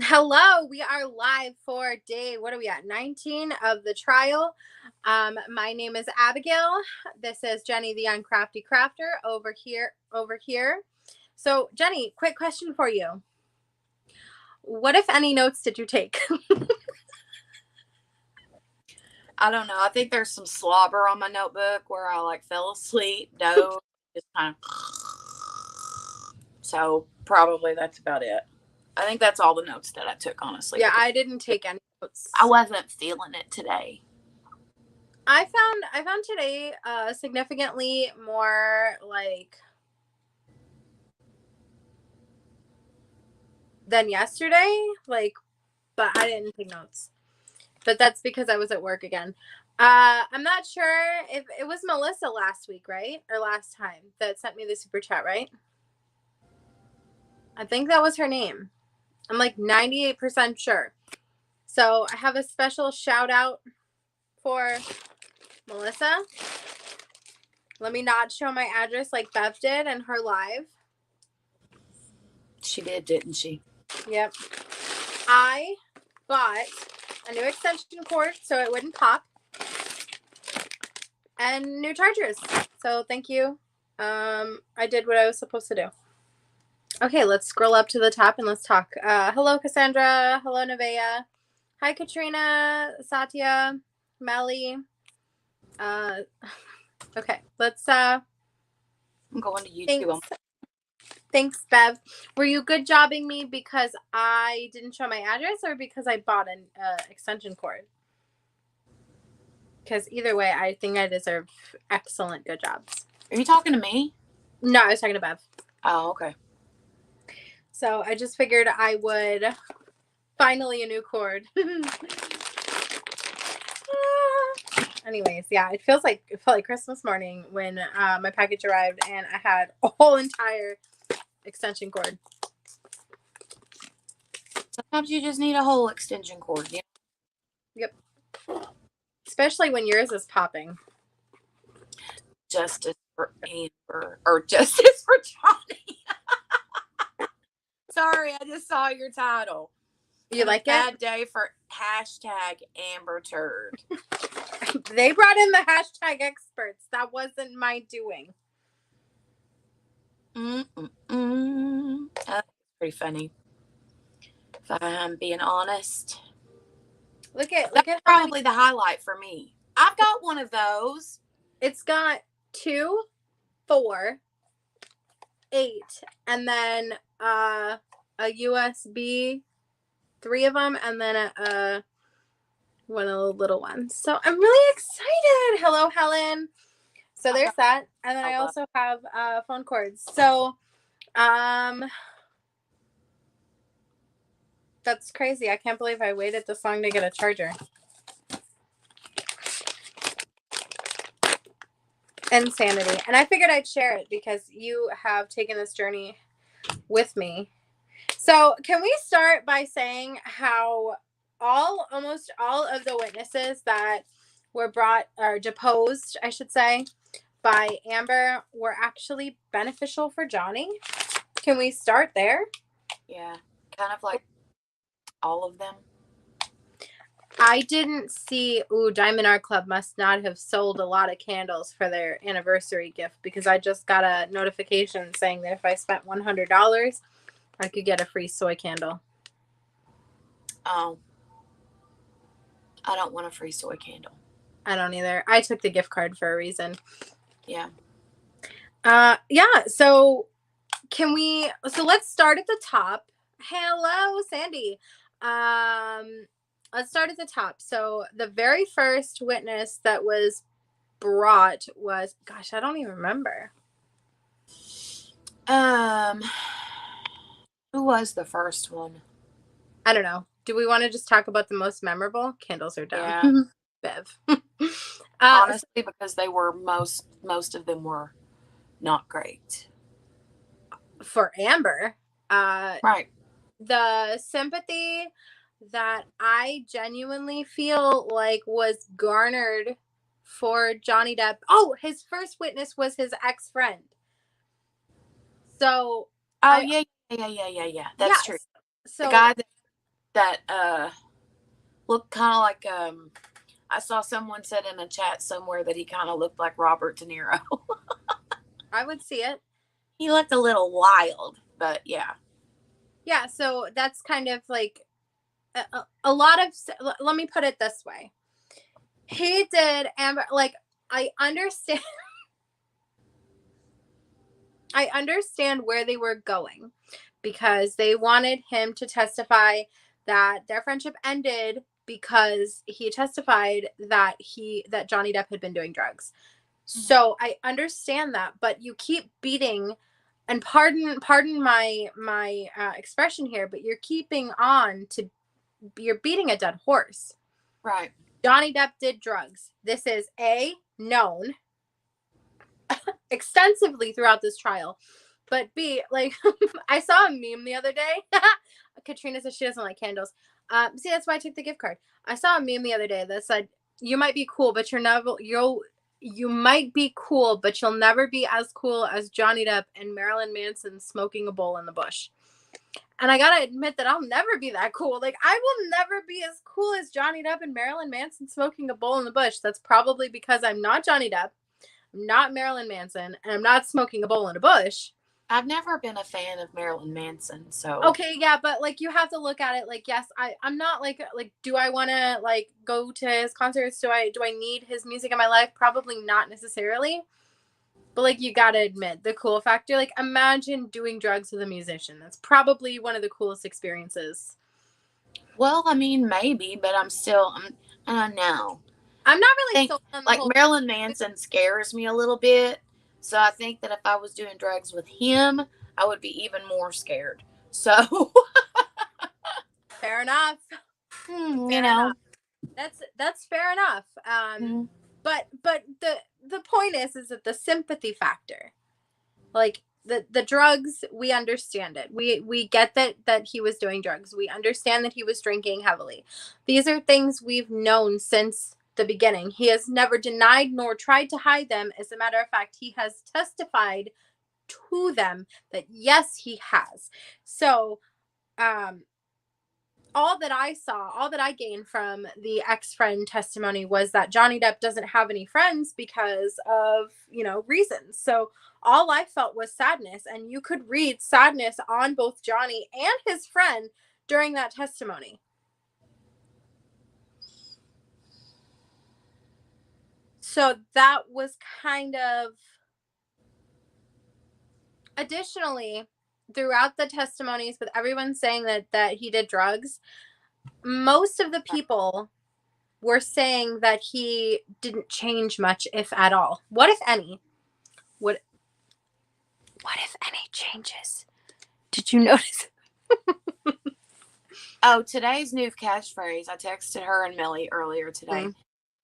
Hello, we are live for day, what are we at, 19 of the trial. My name is Abigail. This is Jenny, the Uncrafty Crafter, over here. So, Jenny, quick question for you. What, if any, notes did you take? I don't know. I think there's some slobber on my notebook where I fell asleep. No, just kind of. So probably that's about it. I think that's all the notes that I took, honestly. Yeah, I didn't take any notes. I wasn't feeling it today. I found today significantly more than yesterday, but I didn't take notes. But that's because I was at work again. I'm not sure if it was Melissa last week, right? Or last time that sent me the super chat, right? I think that was her name. I'm 98% sure. So I have a special shout out for Melissa. Let me not show my address like Bev did in her live. She did, didn't she? Yep. I bought a new extension cord so it wouldn't pop, and new chargers. So thank you. I did what I was supposed to do. Okay, let's scroll up to the top and let's talk. Hello, Cassandra. Hello, Nevaeh. Hi, Katrina, Satya, Melly. Okay, let's. I'm going to YouTube. Thanks, Bev. Were you good jobbing me because I didn't show my address or because I bought an extension cord? Because either way, I think I deserve excellent good jobs. Are you talking to me? No, I was talking to Bev. Oh, okay. So I just figured I would finally a new cord. Anyways, yeah, it felt like Christmas morning when my package arrived and I had a whole entire extension cord. Sometimes you just need a whole extension cord. Yeah. Yep. Especially when yours is popping. Justice for Amber, or justice for Johnny. Sorry, I just saw your title. You like it? Bad day for #AmberTurd. They brought in the hashtag experts. That wasn't my doing. That's pretty funny, if I'm being honest. Look at probably the highlight for me. I've got one of those. It's got 2, 4, 8, and then a USB, 3 of them, and then one of the little ones. So I'm really excited. Hello, Helen. So there's that, and then I also have phone cords. So that's crazy. I can't believe I waited this long to get a charger. Insanity. And I figured I'd share it because you have taken this journey with me. So can we start by saying how almost all of the witnesses that were brought, or deposed, I should say, by Amber were actually beneficial for Johnny? Can we start there? Yeah, kind of like all of them. I didn't see. Diamond Art Club must not have sold a lot of candles for their anniversary gift, because I just got a notification saying that if I spent $100, I could get a free soy candle. Oh, I don't want a free soy candle. I don't either. I took the gift card for a reason. Yeah. Yeah. So let's start at the top. Hello, Sandy. Let's start at the top. So the very first witness that was brought was, gosh, I don't even remember. Who was the first one? I don't know. Do we want to just talk about the most memorable? Candles are dumb. Yeah. Bev. Honestly, because they were most of them were not great. For Amber. Right. The sympathy that I genuinely feel like was garnered for Johnny Depp. Oh, his first witness was his ex-friend. So yeah. That's true. So the guy that that looked kind of like I saw someone said in a chat somewhere that he kind of looked like Robert De Niro. I would see it. He looked a little wild, but yeah. Yeah, so that's kind of like a lot of, let me put it this way. He did Amber, like, I understand where they were going, because they wanted him to testify that their friendship ended because he testified that Johnny Depp had been doing drugs. So I understand that, but you keep beating, and pardon my expression here, but you're beating a dead horse. Right. Johnny Depp did drugs. This is known extensively throughout this trial. But B, like, I saw a meme the other day. Katrina says she doesn't like candles. See, that's why I took the gift card. I saw a meme the other day that said, "You might be cool, but you might be cool, but you'll never be as cool as Johnny Depp and Marilyn Manson smoking a bowl in the bush." And I gotta admit that I'll never be that cool. Like, I will never be as cool as Johnny Depp and Marilyn Manson smoking a bowl in the bush. That's probably because I'm not Johnny Depp, I'm not Marilyn Manson, and I'm not smoking a bowl in a bush. I've never been a fan of Marilyn Manson, so. Okay, yeah, but like, you have to look at it like, yes, I'm not like, do I want to like go to his concerts? Do I need his music in my life? Probably not necessarily. But like, you gotta admit the cool factor. Like, imagine doing drugs with a musician. That's probably one of the coolest experiences. Well, I mean, maybe, but I don't know. I'm not really sold on the like whole Marilyn Manson scares me a little bit. So I think that if I was doing drugs with him, I would be even more scared. So fair enough. You know, that's fair enough. But the point is that the sympathy factor, like the drugs, we understand it. We get that he was doing drugs. We understand that he was drinking heavily. These are things we've known since the beginning. He has never denied nor tried to hide them. As a matter of fact, he has testified to them that yes, he has. So all that I gained from the ex-friend testimony was that Johnny Depp doesn't have any friends because of, reasons. So all I felt was sadness, and you could read sadness on both Johnny and his friend during that testimony. So that was kind of, additionally, throughout the testimonies, with everyone saying that he did drugs, most of the people were saying that he didn't change much, if at all. What if any? What if any changes? Did you notice? Oh, today's new catchphrase. I texted her and Millie earlier today.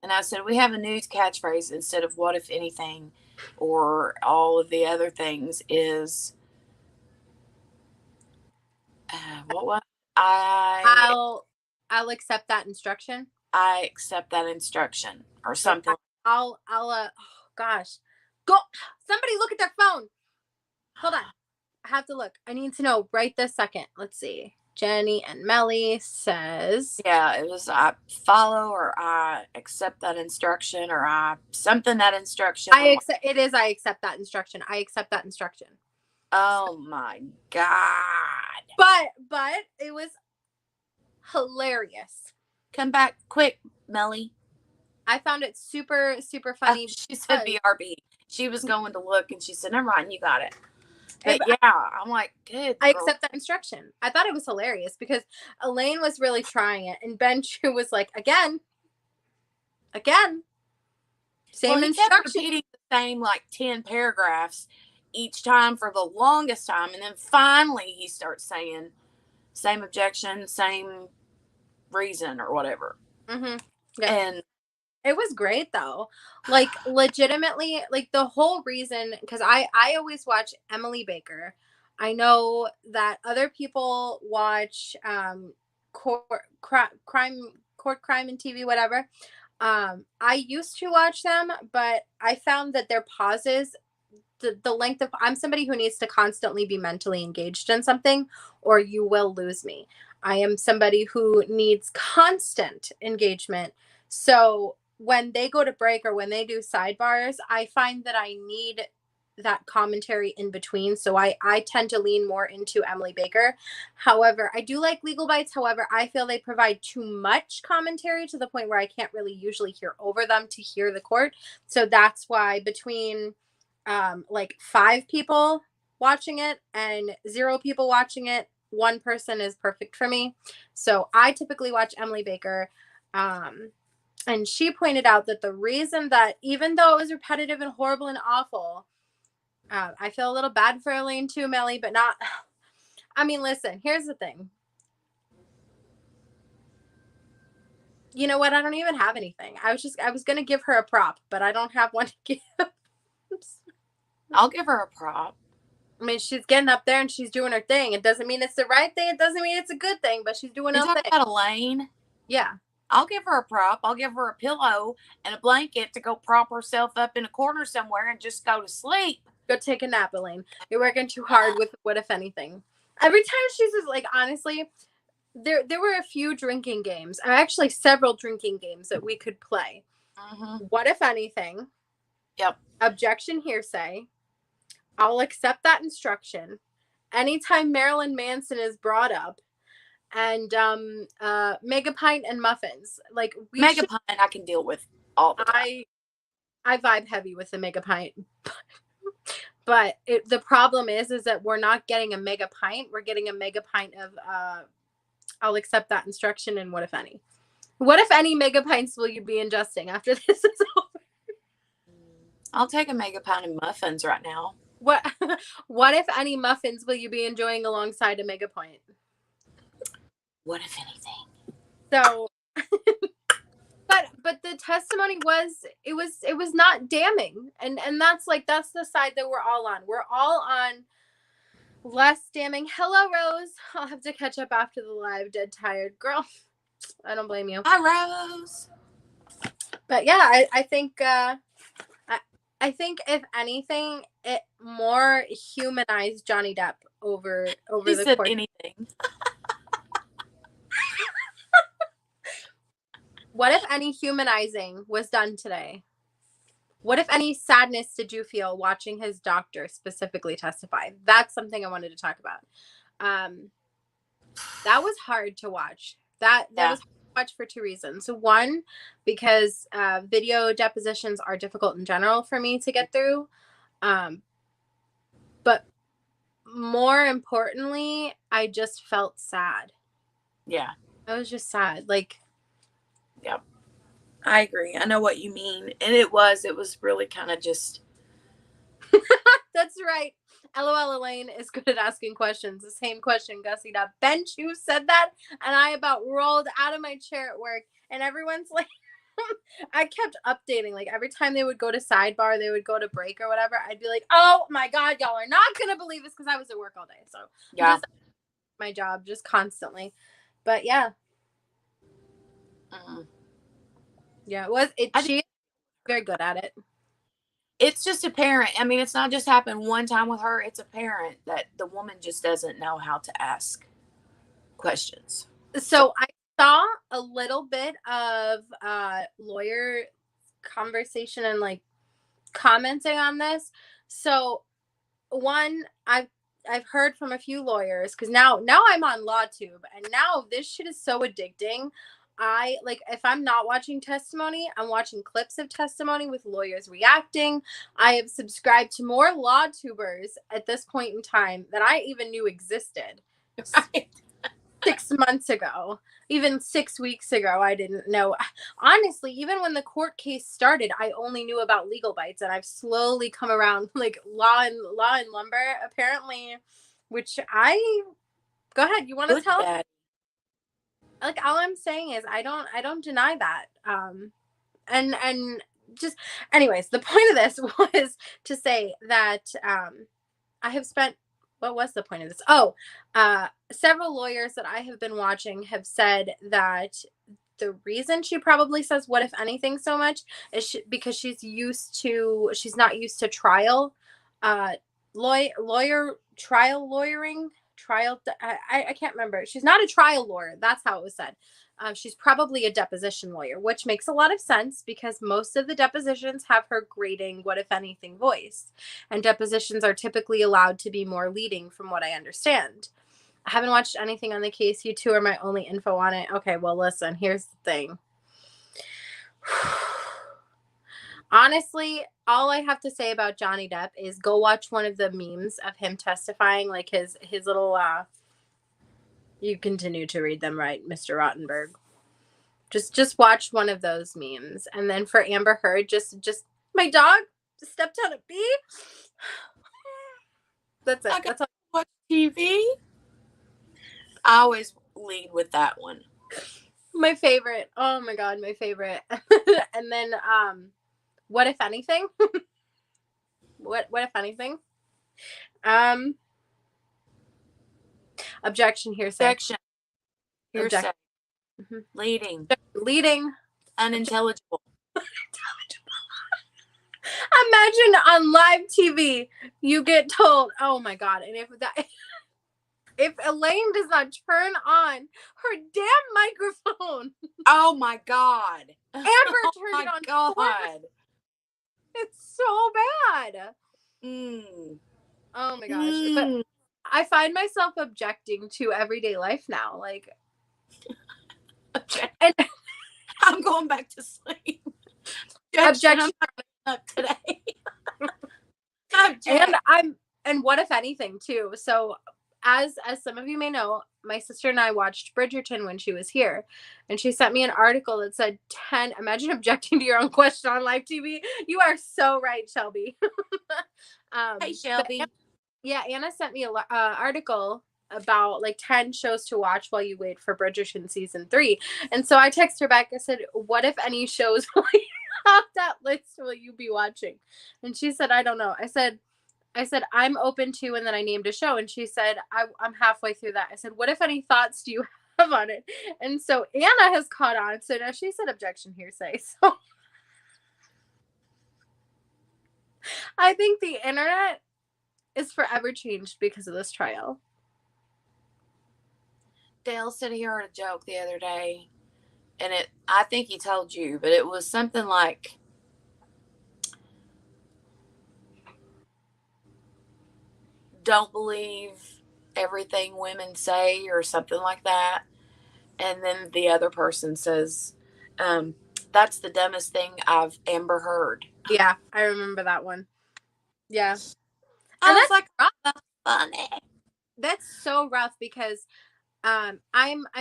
And I said, we have a new catchphrase instead of what if anything or all of the other things is, what was I'll accept that instruction. I accept that instruction or something. Oh gosh. Go, somebody look at their phone. Hold on. I have to look. I need to know right this second. Let's see. Jenny and Melly says. Yeah, it was I follow or I accept that instruction or I something that instruction. I accept that instruction. I accept that instruction. Oh my God. But it was hilarious. Come back quick, Melly. I found it super, super funny. She said BRB. She was going to look and she said, never mind, you got it. But yeah, I'm like, good. I accept that instruction. I thought it was hilarious because Elaine was really trying it, and Ben Chu was like, again, same instruction. Repeating the same like 10 paragraphs each time for the longest time, and then finally he starts saying same objection, same reason, or whatever. Yeah. And it was great though. Like, legitimately, like the whole reason, because I always watch Emily Baker. I know that other people watch court crime and TV, whatever. I used to watch them, but I found that their pauses, the length of, I'm somebody who needs to constantly be mentally engaged in something, or you will lose me. I am somebody who needs constant engagement. So when they go to break or when they do sidebars, I find that I need that commentary in between. So I tend to lean more into Emily Baker. However, I do like Legal Bites. However, I feel they provide too much commentary to the point where I can't really usually hear over them to hear the court. So that's why between like 5 people watching it and 0 people watching it, 1 person is perfect for me. So I typically watch Emily Baker. And she pointed out that the reason that even though it was repetitive and horrible and awful, I feel a little bad for Elaine too, Melly, but not. I mean, listen, here's the thing. You know what? I don't even have anything. I was going to give her a prop, but I don't have one to give. I'll give her a prop. I mean, she's getting up there and she's doing her thing. It doesn't mean it's the right thing. It doesn't mean it's a good thing, but she's doing her thing. You talking about Elaine? Yeah. I'll give her a prop. I'll give her a pillow and a blanket to go prop herself up in a corner somewhere and just go to sleep. Go take a nap, Elaine. You're working too hard with what if anything. Every time she's just like, honestly, there were a few drinking games, or actually several drinking games that we could play. Mm-hmm. What if anything? Yep. Objection, hearsay. I'll accept that instruction. Anytime Marilyn Manson is brought up, and Mega Pint and muffins. Like Mega Pint, I can deal with all the time. I vibe heavy with the Mega Pint. But the problem is that we're not getting a Mega Pint. We're getting a Mega Pint of I'll accept that instruction. And what if any? What if any Mega Pints will you be ingesting after this is over? I'll take a Mega Pint of muffins right now. What if any muffins will you be enjoying alongside a Mega Pint? What if anything? So but the testimony was not damning, and that's the side that we're all on. We're all on less damning. Hello, Rose. I'll have to catch up after the live. Dead tired, girl. I don't blame you. Hi, Rose. But yeah, I think I think if anything, it more humanized Johnny Depp over he the said course. Anything. What if any humanizing was done today? What if any sadness did you feel watching his doctor specifically testify? That's something I wanted to talk about. That was hard to watch. That was hard to watch for 2 reasons. One, because video depositions are difficult in general for me to get through. But more importantly, I just felt sad. Yeah. I was just sad. Like, yep. I agree. I know what you mean. And it was really kind of just. That's right. LOL, Elaine is good at asking questions. The same question, Gussie. That bench, you said that, and I about rolled out of my chair at work, and everyone's like, I kept updating. Like, every time they would go to sidebar, they would go to break or whatever, I'd be like, oh my God, y'all are not going to believe this, because I was at work all day. So, yeah. Just my job, just constantly. But yeah. Yeah, she's very good at it. It's just apparent. I mean, it's not just happened one time with her. It's apparent that the woman just doesn't know how to ask questions. So I saw a little bit of lawyer conversation and like commenting on this. So one, I've heard from a few lawyers, because now I'm on LawTube, and now this shit is so addicting. If I'm not watching testimony, I'm watching clips of testimony with lawyers reacting. I have subscribed to more LawTubers at this point in time that I even knew existed. Right. 6 months ago, even 6 weeks ago, I didn't know. Honestly, even when the court case started, I only knew about Legal Bites, and I've slowly come around, like Law and Lumber, apparently, which go ahead. You want to tell? Like, all I'm saying is I don't deny that. And just, anyways, the point of this was to say that I have spent, what was the point of this? Several lawyers that I have been watching have said that the reason she probably says what if anything so much is because she's not used to trial trial lawyering, I can't remember. She's not a trial lawyer. That's how it was said. She's probably a deposition lawyer, which makes a lot of sense because most of the depositions have her grading what, if anything, voice. And depositions are typically allowed to be more leading from what I understand. I haven't watched anything on the case. You two are my only info on it. Okay, well, listen, here's the thing. Honestly, all I have to say about Johnny Depp is go watch one of the memes of him testifying, like his little you continue to read them, right, Mr. Rottenberg. Just watch one of those memes. And then for Amber Heard, just my dog just stepped on a bee. That's it. That's all. Watch TV. I always lead with that one. My favorite. Oh my god, my favorite. And then what if anything? what if anything? Objection, hearsay. Objection. Hearsay. Mm-hmm. Leading. Unintelligible. Imagine on live TV you get told, oh my god, and if Elaine does not turn on her damn microphone. Oh my god. Amber turned it on. God. It's so bad. Oh my gosh. But I find myself objecting to everyday life now. Like, and I'm going back to sleep. Objection. I'm up today. And what if anything too? So as some of you may know, my sister and I watched Bridgerton when she was here, and she sent me an article that said 10. Imagine objecting to your own question on live TV. You are so right, Shelby. Hey, Shelby. Anna sent me an article about like 10 shows to watch while you wait for Bridgerton season 3. And so I texted her back. I said, what if any shows off that list will you be watching? And she said, I don't know. I said, I'm open to, and then I named a show. And she said, I'm halfway through that. I said, what if any thoughts do you have on it? And so Anna has caught on. So now she said objection, hearsay. So I think the internet is forever changed because of this trial. Dale said he heard a joke the other day, and I think he told you, but it was something like, don't believe everything women say, or something like that. And then the other person says, that's the dumbest thing I've ever heard. Yeah, I remember that one. Yeah. And that's like rough. Funny. That's so rough because I'm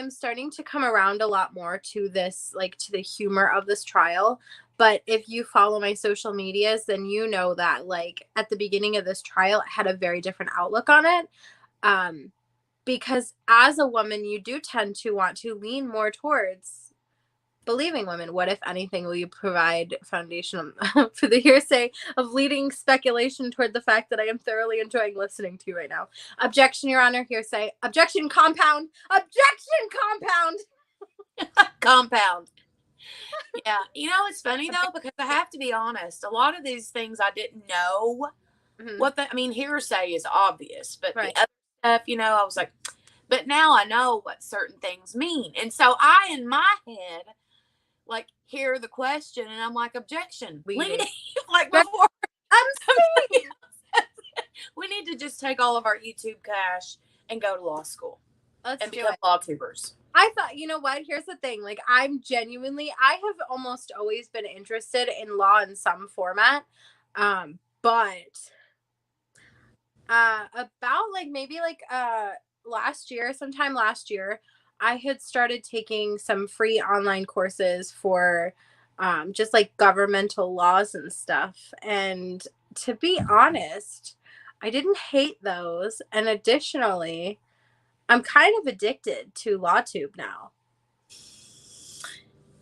starting to come around a lot more to this, like to the humor of this trial. But if you follow my social medias, then you know that like at the beginning of this trial, I had a very different outlook on it. Because as a woman, you do tend to want to lean more towards believing women. What, if anything, will you provide foundation for the hearsay of leading speculation toward the fact that I am thoroughly enjoying listening to right now? Objection, Your Honor. Hearsay. Objection, compound. Objection, compound. Compound. Yeah. You know, it's funny though, because I have to be honest. A lot of these things I didn't know hearsay is obvious, but right. The other stuff, you know, I was like, but now I know what certain things mean. And so I, in my head, like hear the question and I'm like, objection. Like before. I'm sorry. We need to just take all of our YouTube cash and go to law school. Let's become law tubers. I thought, you know what? Here's the thing. Like, I have almost always been interested in law in some format. But about like maybe like sometime last year, I had started taking some free online courses for just like governmental laws and stuff. And to be honest, I didn't hate those. And additionally, I'm kind of addicted to LawTube now.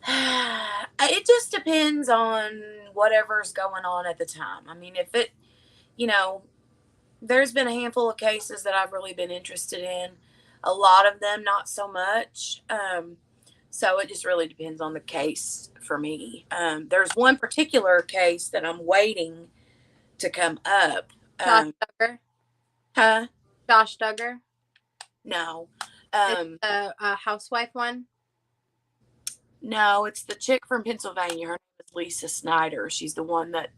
It just depends on whatever's going on at the time. I mean, if it, you know, there's been a handful of cases that I've really been interested in. A lot of them, not so much. So it just really depends on the case for me. There's one particular case that I'm waiting to come up. Josh Um, Duggar. huh? Josh Duggar. No. It's the housewife one. No, it's the chick from Pennsylvania. Her name is Lisa Snyder. She's the one that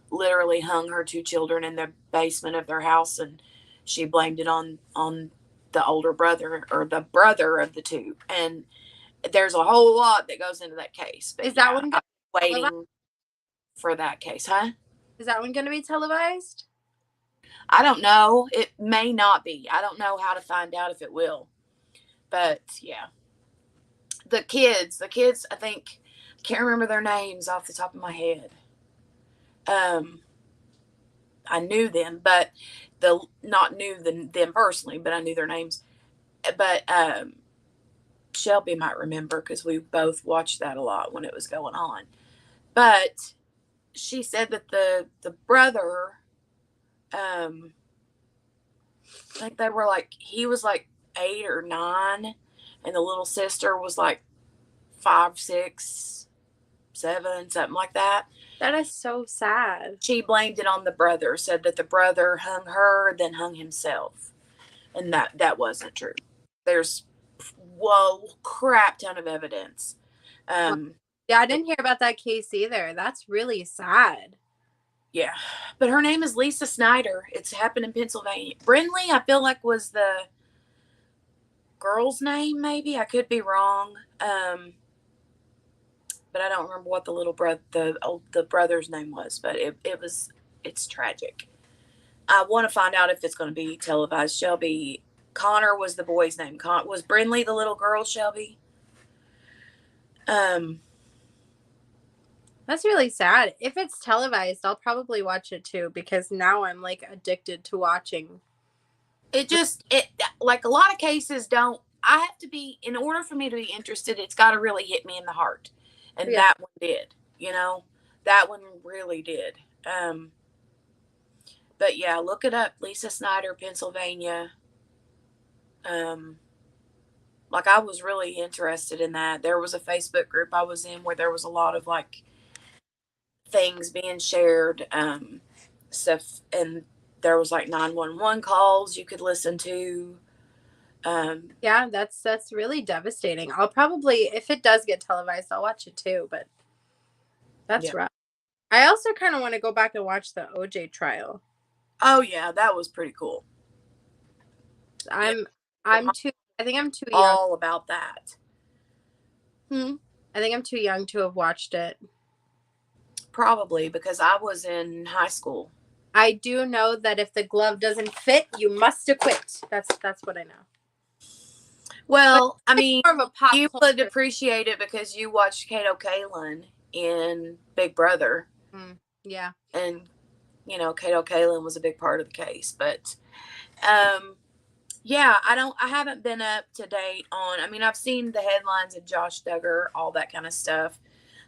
literally hung her 2 children in the basement of their house, and she blamed it on the older brother, or the brother of the 2. And there's a whole lot that goes into that case. But Is that one I'm waiting televised? for that case, huh? Is that one going to be televised? I don't know. It may not be. I don't know how to find out if it will. But yeah. The kids, I think, I can't remember their names off the top of my head. I knew them, but not knew them personally, but I knew their names. But Shelby might remember because we both watched that a lot when it was going on. But she said that the brother, I think they were like, he was like 8 or 9, and the little sister was like 5, 6, 7, something like that. That is so sad. She blamed it on the brother, said that the brother hung her, then hung himself. And that wasn't true. There's crap ton of evidence. Yeah, I didn't hear about that case either. That's really sad. Yeah. But her name is Lisa Snyder. It's happened in Pennsylvania. Brindley, I feel like, was the girl's name, maybe. I could be wrong. But I don't remember what the little brother, the brother's name was. But it's tragic. I want to find out if it's going to be televised. Shelby, Connor was the boy's name. Was Brindley the little girl, Shelby? That's really sad. If it's televised, I'll probably watch it too, because now I'm like addicted to watching. It like a lot of cases don't. I have to be, in order for me to be interested, it's got to really hit me in the heart. And Yeah. that one did, that one really did. But yeah, look it up. Lisa Snyder, Pennsylvania. Like, I was really interested in that. There was a Facebook group I was in where there was a lot of like things being shared, stuff, and there was like 911 calls you could listen to. Yeah, that's really devastating. I'll probably, if it does get televised, I'll watch it too, but that's rough. I also kind of want to go back and watch the OJ trial. Oh yeah, that was pretty cool. I think I'm too young. All about that. I think I'm too young to have watched it. Probably because I was in high school. I do know that if the glove doesn't fit, you must acquit. That's what I know. Well, I mean, you would culture. appreciate it because you watched Kato Kaelin in Big Brother. Yeah. And, Kato Kaelin was a big part of the case. But, yeah, I haven't been up to date on, I mean, I've seen the headlines of Josh Duggar, all that kind of stuff.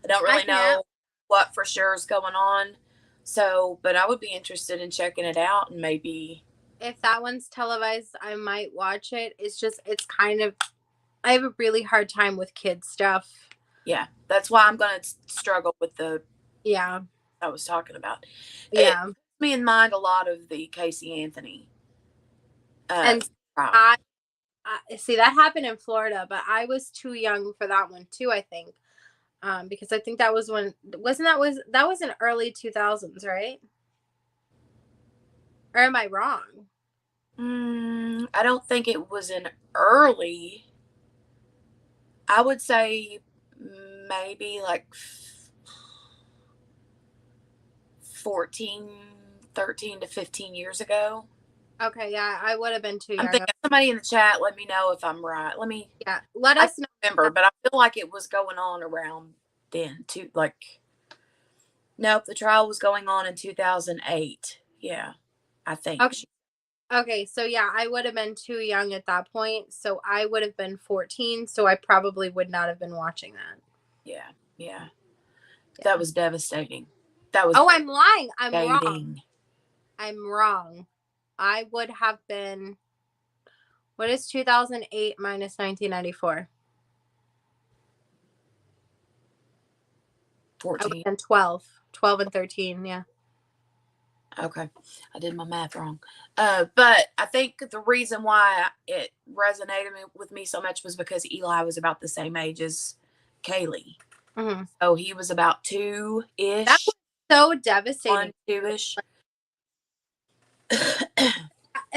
I don't really know what for sure is going on. So, but I would be interested in checking it out, and maybe if that one's televised, I might watch it. It's kind of, I have a really hard time with kids stuff. Yeah, that's why I'm going to struggle with I was talking about. Yeah. It puts me in mind a lot of the Casey Anthony. And I see that happened in Florida, but I was too young for that one too, I think. Because I think that was when, that was in early 2000s, right? Or am I wrong? I don't think it was in early. I would say maybe like 13 to 15 years ago. Okay, yeah, I would have been too young. I'm thinking, somebody in the chat, let me know if I'm right. Let us know. Remember, but I feel like it was going on around then too. Like, nope, the trial was going on in 2008. Yeah, I think. Okay, so yeah, I would have been too young at that point. So I would have been 14. So I probably would not have been watching that. Yeah. That was devastating. That was. Oh, I'm lying. I'm wrong. I'm wrong. I would have been. What is 2008 minus 1994? 14. And 12 and 13. Yeah. Okay, I did my math wrong. But I think the reason why it resonated with me so much was because Eli was about the same age as Kaylee. Mm-hmm. So he was about That 2-ish, was so devastating. 1, 2-ish.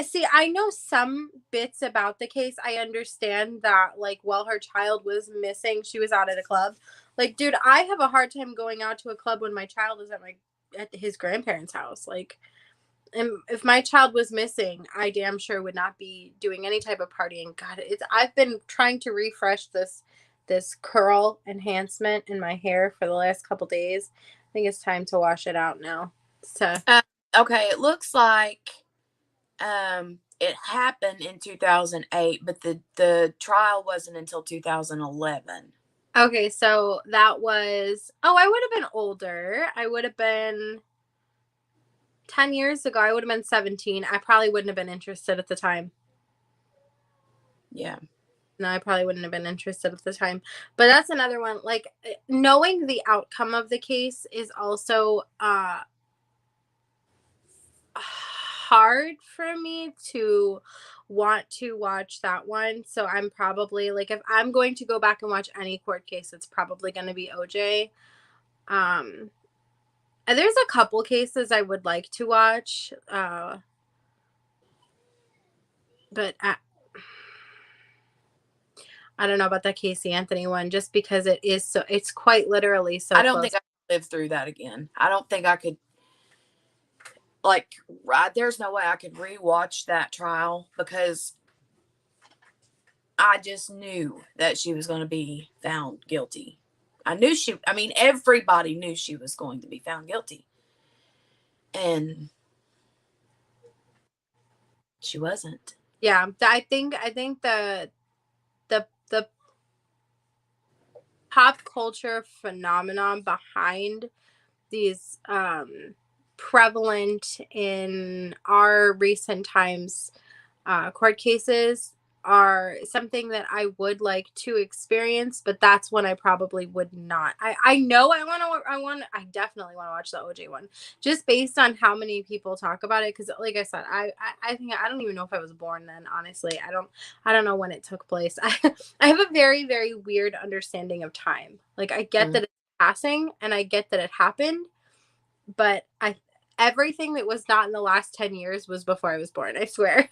See, I know some bits about the case. I understand that, like, while her child was missing, she was out at a club. Like, dude, I have a hard time going out to a club when my child is at his grandparents' house. Like, and if my child was missing, I damn sure would not be doing any type of partying. God, I've been trying to refresh this curl enhancement in my hair for the last couple days. I think it's time to wash it out now. So Okay, it looks like it happened in 2008, but the trial wasn't until 2011. okay, so that was, I would have been older. I would have been 10 years ago. I would have been 17. I probably wouldn't have been interested at the time. Yeah. No, I probably wouldn't have been interested at the time. But that's another one. Like, knowing the outcome of the case is also hard for me to want to watch that one. So I'm probably, like, if I'm going to go back and watch any court case, it's probably going to be OJ. And there's a couple cases I would like to watch, but I don't know about that Casey Anthony one, just because it's quite literally so I don't close. think I could live through that again. I don't think I could, there's no way I could rewatch that trial because I just knew that she was going to be found guilty. Everybody knew she was going to be found guilty. And she wasn't. Yeah, I think the pop culture phenomenon behind these prevalent in our recent times court cases are something that I would like to experience, but that's one I probably would not. I know I definitely want to watch the OJ one, just based on how many people talk about it. Because, like I said, I think I don't even know if I was born then. Honestly, I don't know when it took place. I have a very, very weird understanding of time. Like, I get that it's passing and I get that it happened, but everything that was not in the last 10 years was before I was born, I swear.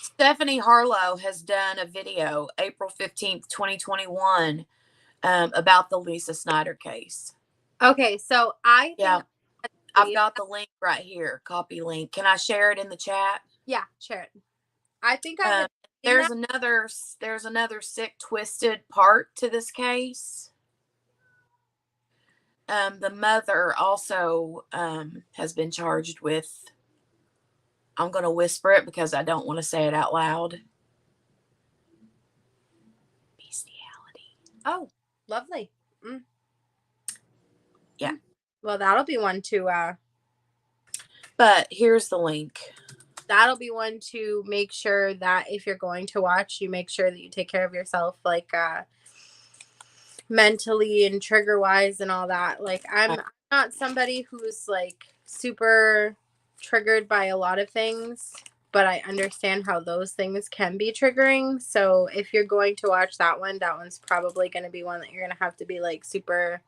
Stephanie Harlow has done a video April 15th, 2021, about the Lisa Snyder case. Okay, so I've got the link right here, copy link. Can I share it in the chat? Yeah, share it. I think there's another sick, twisted part to this case. The mother also has been charged with, I'm going to whisper it because I don't want to say it out loud, bestiality. Oh, lovely. Yeah. Well, that'll be one to but here's the link. That'll be one to make sure that if you're going to watch, you make sure that you take care of yourself, like mentally and trigger wise and all that. Like, I'm not somebody who's like super triggered by a lot of things, but I understand how those things can be triggering. So if you're going to watch that one's probably going to be one that you're going to have to be like super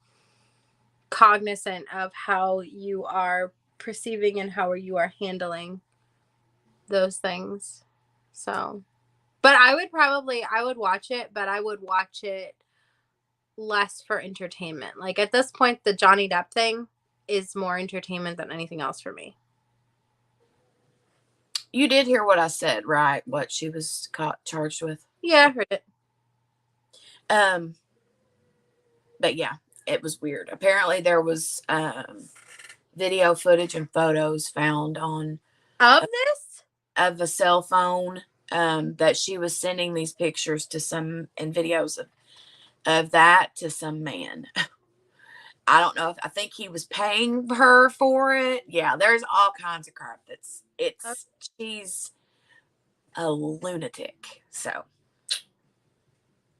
cognizant of how you are perceiving and how you are handling those things. So, but I would watch it, but I would watch it less for entertainment. Like, at this point, the Johnny Depp thing is more entertainment than anything else for me. You did hear what I said, right? What she was charged with? Yeah, I heard it. But yeah, it was weird. Apparently there was video footage and photos found on of a cell phone that she was sending these pictures to some, and videos of that to some man. I don't know, I think he was paying her for it. Yeah, there's all kinds of crap she's a lunatic. So,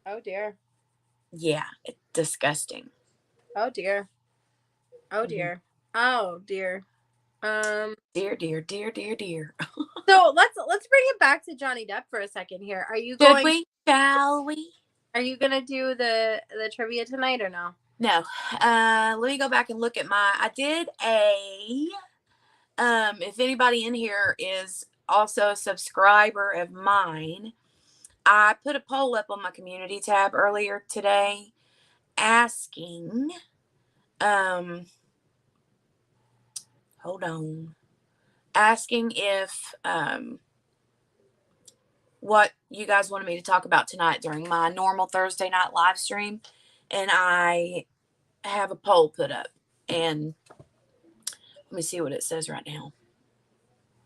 oh dear. Yeah, it's disgusting. Oh dear. Oh dear. Oh dear. Dear, dear, dear, dear, dear. So let's bring it back to Johnny Depp for a second here. Are you Should going? we? Shall we? Are you gonna do the trivia tonight or no? No. Let me go back and look at I did if anybody in here is also a subscriber of mine, I put a poll up on my community tab earlier today asking, hold on, asking if, what you guys wanted me to talk about tonight during my normal Thursday night live stream. And I have a poll put up, and let me see what it says right now.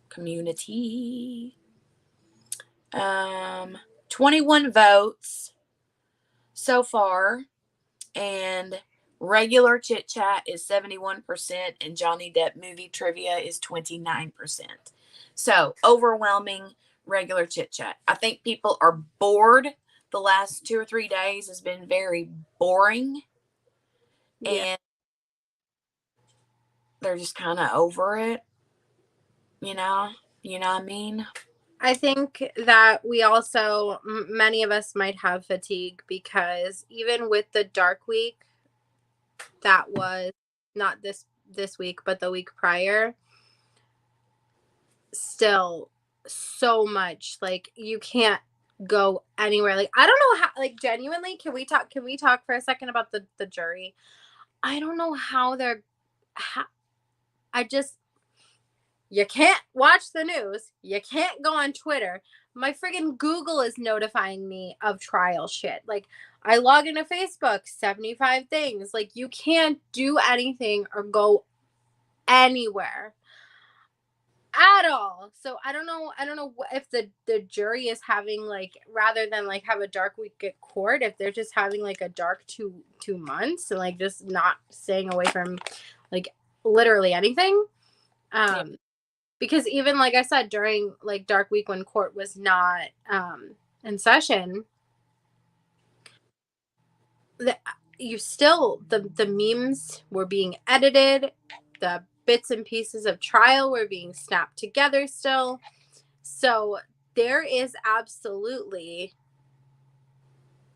Community. 21 votes so far, and regular chit chat is 71%, and Johnny Depp movie trivia is 29%. So overwhelming regular chit chat. I think people are bored. The last 2 or 3 days has been very boring, and they're just kind of over it. You know what I mean? I think that we also, many of us might have fatigue because even with the dark week, that was not this week, but the week prior, still so much, like you can't go anywhere. Like I don't know how, like genuinely, can we talk for a second about the jury? I don't know how they're you can't watch the news. You can't go on Twitter. My friggin' Google is notifying me of trial shit. Like, I log into Facebook, 75 things. Like, you can't do anything or go anywhere at all. So I don't know if the jury is having, like, rather than like have a dark week at court, if they're just having like a dark two months and like just not staying away from like literally anything. Because even like I said, during like dark week when court was not in session, the memes were being edited, the bits and pieces of trial were being snapped together still. So there is absolutely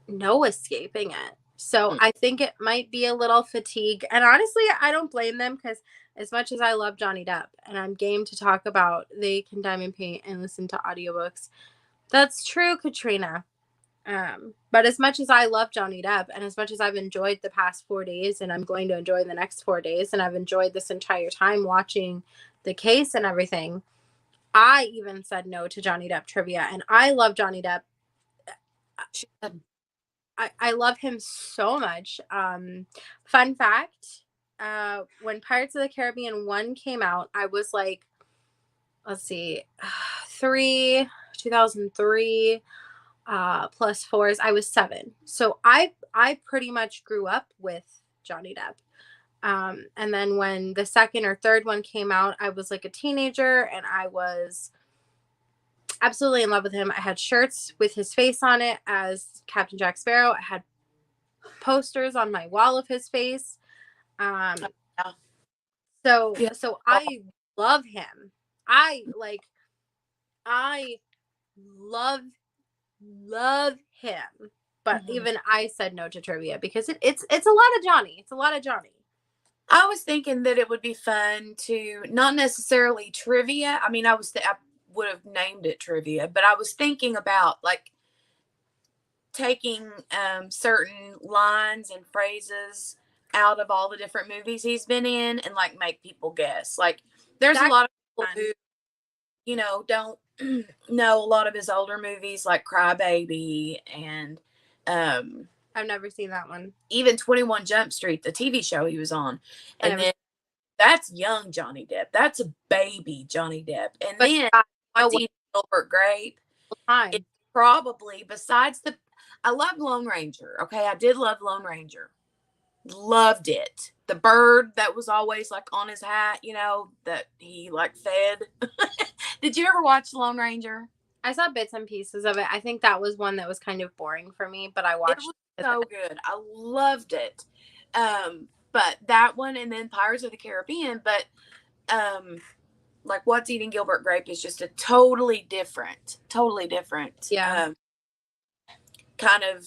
no escaping it. So I think it might be a little fatigue. And honestly, I don't blame them because as much as I love Johnny Depp and I'm game to talk about They Can Diamond Paint and listen to audiobooks, that's true, Katrina. But as much as I love Johnny Depp and as much as I've enjoyed the past 4 days and I'm going to enjoy the next 4 days and I've enjoyed this entire time watching the case and everything, I even said no to Johnny Depp trivia. And I love Johnny Depp. I love him so much. Fun fact, when Pirates of the Caribbean 1 came out, I was like, let's see, 2003 plus 4 is I was 7. So I pretty much grew up with Johnny Depp. And then when the second or third one came out, I was like a teenager and I was absolutely in love with him. I had shirts with his face on it as Captain Jack Sparrow. I had posters on my wall of his face. So I love him. I love him. But even I said no to trivia because it's a lot of Johnny. It's a lot of Johnny. I was thinking that it would be fun to not necessarily trivia. I mean, I would have named it trivia, but I was thinking about like taking certain lines and phrases out of all the different movies he's been in and like make people guess. Like there's a lot of people who, don't know a lot of his older movies like Cry Baby and I've never seen that one. Even 21 Jump Street, the TV show he was on. And then that's young Johnny Depp. That's a baby Johnny Depp. And then Gilbert Grape. It's probably, besides I love Lone Ranger. Okay, I did love Lone Ranger. Loved it. The bird that was always like on his hat, that he like fed. Did you ever watch Lone Ranger? I saw bits and pieces of it. I think that was one that was kind of boring for me, but I watched it. Was so good. I loved it. but that one, and then Pirates of the Caribbean. But like What's Eating Gilbert Grape is just a totally different Yeah. Kind of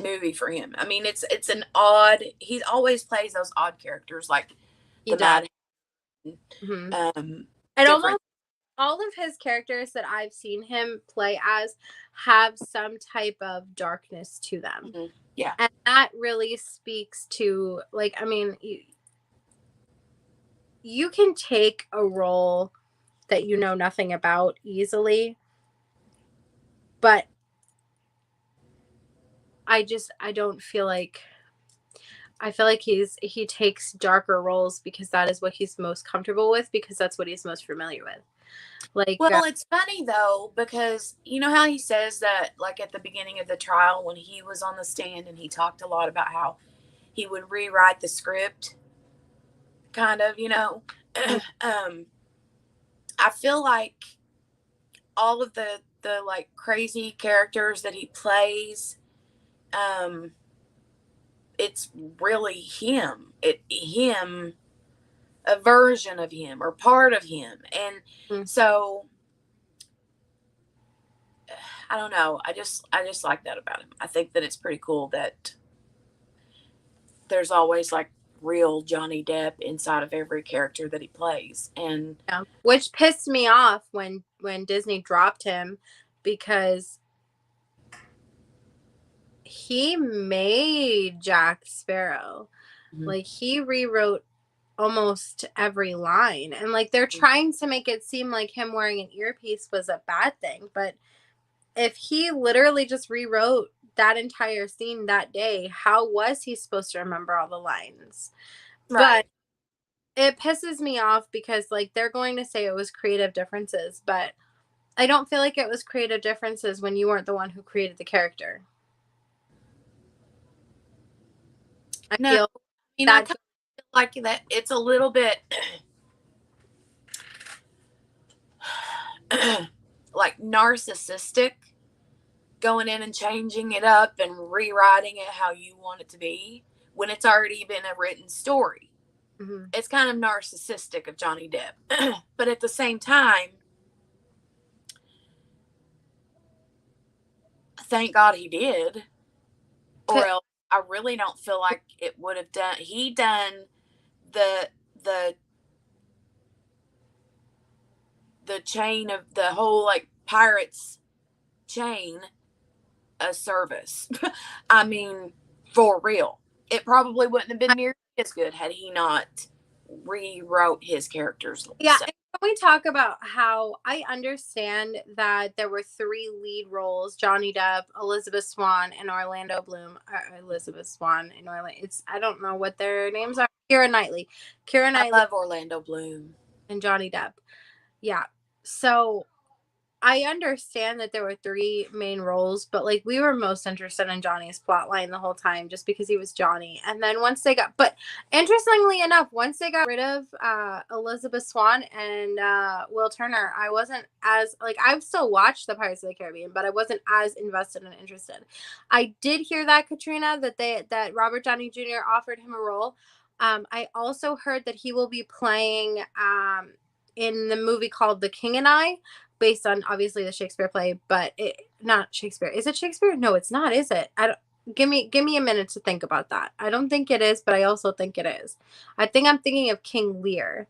movie for him. I mean, it's an odd. He always plays those odd characters, like He the does. Mad. Mm-hmm. And almost all of his characters that I've seen him play as have some type of darkness to them. Mm-hmm. Yeah. And that really speaks to, like, I mean, you can take a role that you know nothing about easily, but I don't feel like, I feel like he takes darker roles because that is what he's most comfortable with, because that's what he's most familiar with. Like, well, it's funny though, because you know how he says that, like at the beginning of the trial when he was on the stand and he talked a lot about how he would rewrite the script, kind of, you know. I feel like all of the like crazy characters that he plays, it's really him. Him, a version of him or part of him. And so I don't know. I just like that about him. I think that it's pretty cool that there's always like real Johnny Depp inside of every character that he plays. And yeah. Which pissed me off when Disney dropped him, because he made Jack Sparrow. Like, he rewrote almost every line, and like they're trying to make it seem like him wearing an earpiece was a bad thing, but if he literally just rewrote that entire scene that day, how was he supposed to remember all the lines? right. But it pisses me off because, like, they're going to say it was creative differences, but I don't feel like it was creative differences when you weren't the one who created the character. I feel I that. kind of feel like that it's a little bit like narcissistic, going in and changing it up and rewriting it how you want it to be when it's already been a written story. Mm-hmm. It's kind of narcissistic of Johnny Depp. But at the same time, thank God he did, or else I really don't feel like it would have done. He done the chain of the whole like pirates chain a service. I mean, for real, it probably wouldn't have been nearly as good had he not rewrote his characters. Yeah, and can we talk about how I understand that there were 3 lead roles: Johnny Depp, Elizabeth Swann, and Orlando Bloom. Elizabeth Swann and Orlando. I don't know what their names are. Keira Knightley. I love Orlando Bloom and Johnny Depp. Yeah. So I understand that there were 3 main roles, but like we were most interested in Johnny's plot line the whole time just because he was Johnny. And then but interestingly enough, once they got rid of Elizabeth Swann and Will Turner, I wasn't as, like, I've still watched the Pirates of the Caribbean, but I wasn't as invested and interested. I did hear that, Katrina, that Robert Downey Jr. offered him a role. I also heard that he will be playing in the movie called The King and I, based on obviously the Shakespeare play, but not Shakespeare. Is it Shakespeare? No, it's not, is it? I don't, give me a minute to think about that. I don't think it is, but I also think it is. I think I'm thinking of King Lear.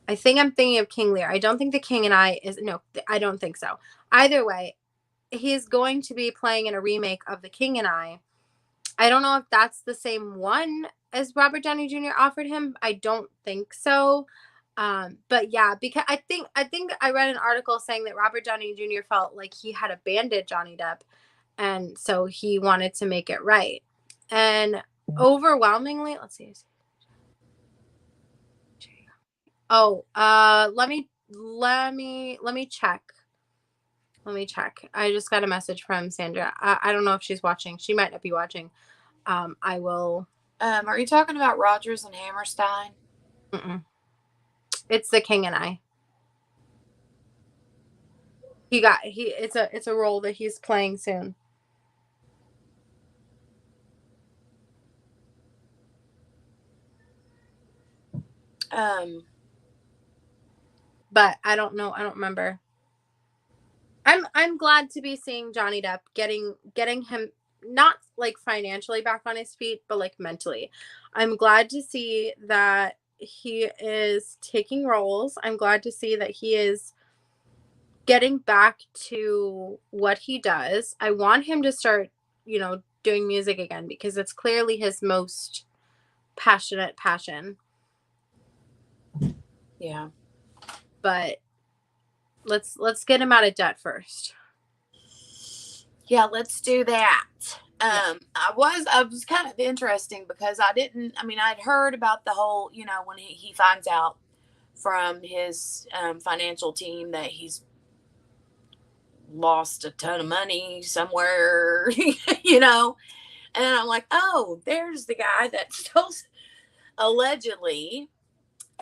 I don't think The King and I is, no, I don't think so. Either way, he's going to be playing in a remake of The King and I. I don't know if that's the same one as Robert Downey Jr. offered him. I don't think so. But yeah, because I think I read an article saying that Robert Downey Jr. felt like he had abandoned Johnny Depp, and so he wanted to make it right. And overwhelmingly, let's see. Oh, let me check. Let me check. I just got a message from Sandra. I don't know if she's watching. She might not be watching. I will. Are you talking about Rodgers and Hammerstein? It's The King and I. It's a role that he's playing soon. But I don't know. I don't remember. I'm glad to be seeing Johnny Depp getting him not like financially back on his feet, but like mentally. I'm glad to see that he is taking roles. I'm glad to see that he is getting back to what he does. I want him to start, doing music again because it's clearly his most passionate passion. Yeah. But let's get him out of debt first. Yeah, let's do that. I was kind of interesting because I'd heard about the whole, when he finds out from his financial team that he's lost a ton of money somewhere, and I'm like, oh, there's the guy that allegedly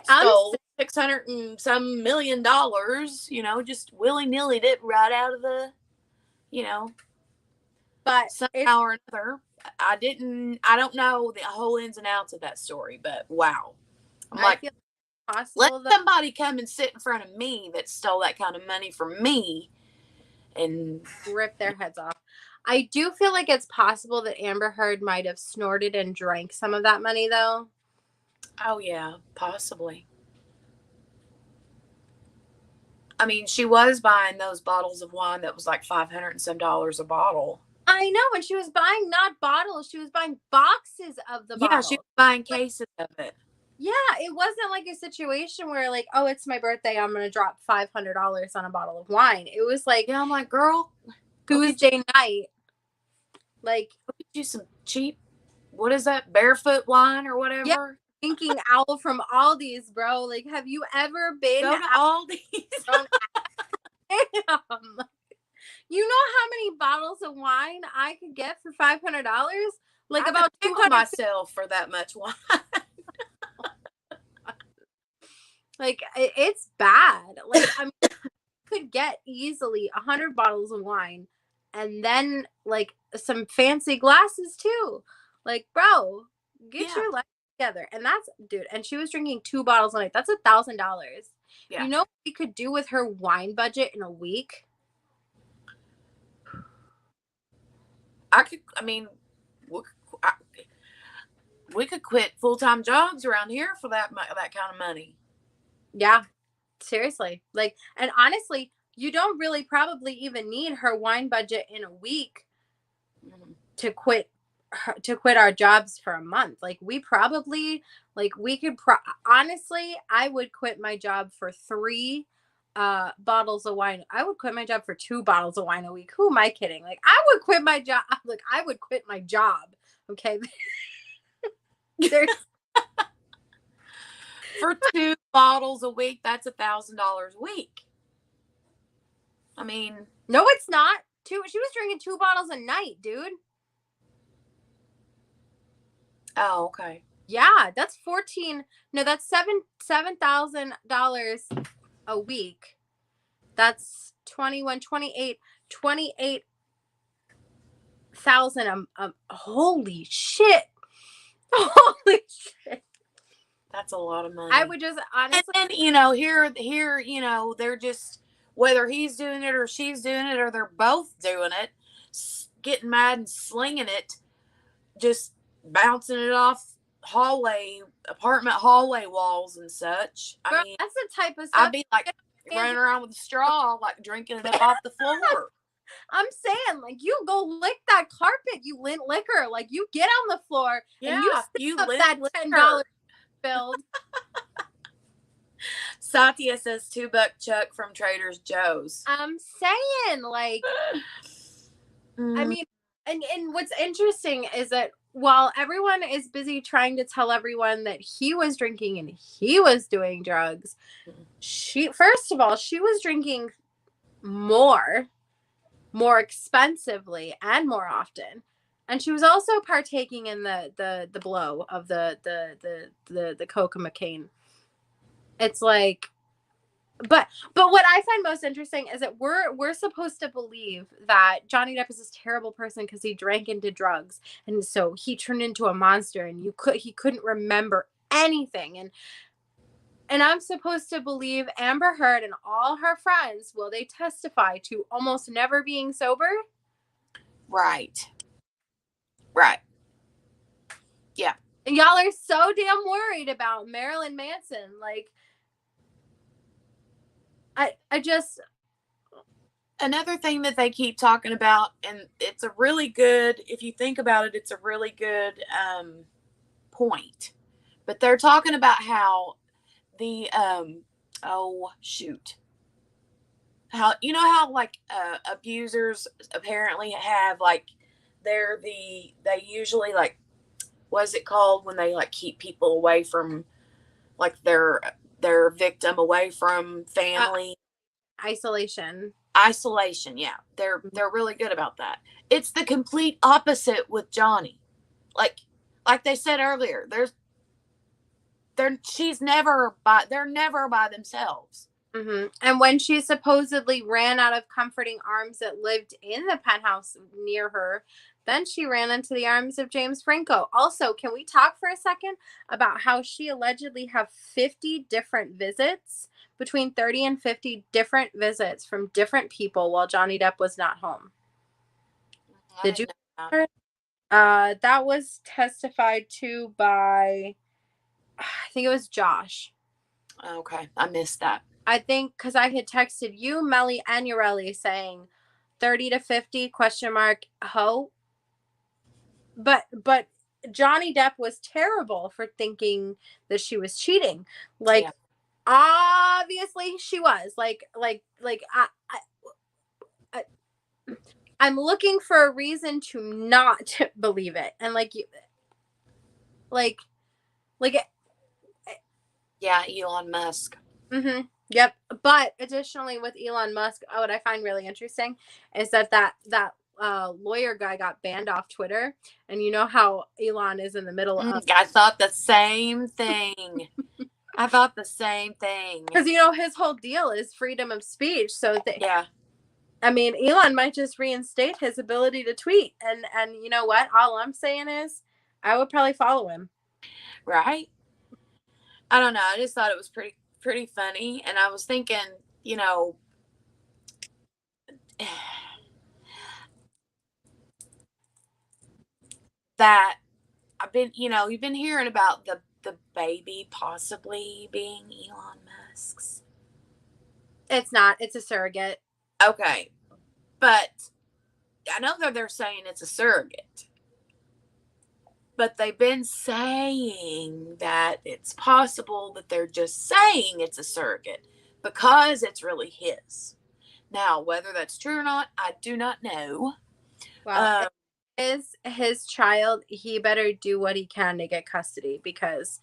stole 600 and some million dollars, just willy-nilly it right out of the, but somehow or another. I don't know the whole ins and outs of that story, but wow. I'm feel possible let somebody come and sit in front of me that stole that kind of money from me and rip their heads off. I do feel like it's possible that Amber Heard might have snorted and drank some of that money, though. Oh, yeah, possibly. I mean, she was buying those bottles of wine that was like $500 and some a bottle. I know, and she was buying not bottles, she was buying boxes of the bottles. Yeah, she was buying cases of it. Yeah, it wasn't like a situation where like, oh, it's my birthday, I'm gonna drop $500 on a bottle of wine. It was like, yeah, I'm like, girl, Tuesday night. Like, go get you some cheap, what is that, barefoot wine or whatever? Yeah, drinking owl from Aldi's, bro. Like, have you ever been to Aldi's? You know how many bottles of wine I could get for $500? Like, about 200 myself for that much wine. Like, it's bad. Like, I mean, you could get easily 100 bottles of wine and then like some fancy glasses too. Like, bro, get your life together. And that's, dude, and she was drinking 2 bottles a night. That's $1,000. Yeah. You know what we could do with her wine budget in a week? We could quit full-time jobs around here for that kind of money. Yeah, seriously. Like, and honestly, you don't really probably even need her wine budget in a week to quit our jobs for a month. Like, we probably, like, we could honestly, I would quit my job for 3 bottles of wine. I would quit my job for 2 bottles of wine a week. Who am I kidding? Like, I would quit my job. Like, I would quit my job. Okay. There's for 2 bottles a week, that's $1,000 a week. I mean, no, it's not. She was drinking 2 bottles a night, dude. Oh, okay. Yeah, that's that's $7,000 a week. That's 28,000. Holy shit. Holy shit. That's a lot of money. I would just honestly, and here, they're just, whether he's doing it or she's doing it or they're both doing it, getting mad and slinging it, just bouncing it off apartment hallway walls and such. I mean, that's the type of stuff I'd be like running around with a straw, like drinking it up off the floor. I'm saying, like, you go lick that carpet, you lint liquor. Like, you get on the floor and you up that $10 bill. Satya says $2 Chuck from Trader Joe's. I'm saying, like, I mean, and what's interesting is that while everyone is busy trying to tell everyone that he was drinking and he was doing drugs, first of all, she was drinking more expensively and more often, and she was also partaking in the blow of the coca McCain. It's like, but what I find most interesting is that we're supposed to believe that Johnny Depp is this terrible person because he drank and did drugs, and so he turned into a monster, and he couldn't remember anything. And And I'm supposed to believe Amber Heard and all her friends, will they testify to almost never being sober? Right. Right. Yeah. And y'all are so damn worried about Marilyn Manson. Like, I just... Another thing that they keep talking about, and it's a really good, if you think about it, it's a really good point. But they're talking about how the how, you know how like abusers apparently have like they usually like, what is it called when they like keep people away from like their victim away from family? Isolation. Yeah, they're really good about that. It's the complete opposite with Johnny. Like they said earlier, they're never by themselves. Mm-hmm. And when she supposedly ran out of comforting arms that lived in the penthouse near her, then she ran into the arms of James Franco. Also, can we talk for a second about how she allegedly have 50 different visits, between 30 and 50 different visits from different people while Johnny Depp was not home? Did you know that? That was testified to by, I think it was Josh. Okay, I missed that. I think because I had texted you, Melly, and Ureli saying 30 to 50 question mark ho. But Johnny Depp was terrible for thinking that she was cheating. Like, yeah. Obviously she was. I'm looking for a reason to not believe it. And yeah, Elon Musk. Mm-hmm. Yep. But additionally, with Elon Musk, what I find really interesting is that lawyer guy got banned off Twitter. And you know how Elon is in the middle of... I thought the same thing. I thought the same thing. Because, you know, his whole deal is freedom of speech. So, yeah. I mean, Elon might just reinstate his ability to tweet. And you know what? All I'm saying is I would probably follow him. Right? I don't know. I just thought it was pretty funny. And I was thinking, you know, that you've been hearing about the baby possibly being Elon Musk's. It's not. It's a surrogate. Okay. But I know that they're saying it's a surrogate. But they've been saying that it's possible that they're just saying it's a surrogate because it's really his. Now, whether that's true or not, I do not know. Well, is his child, he better do what he can to get custody, because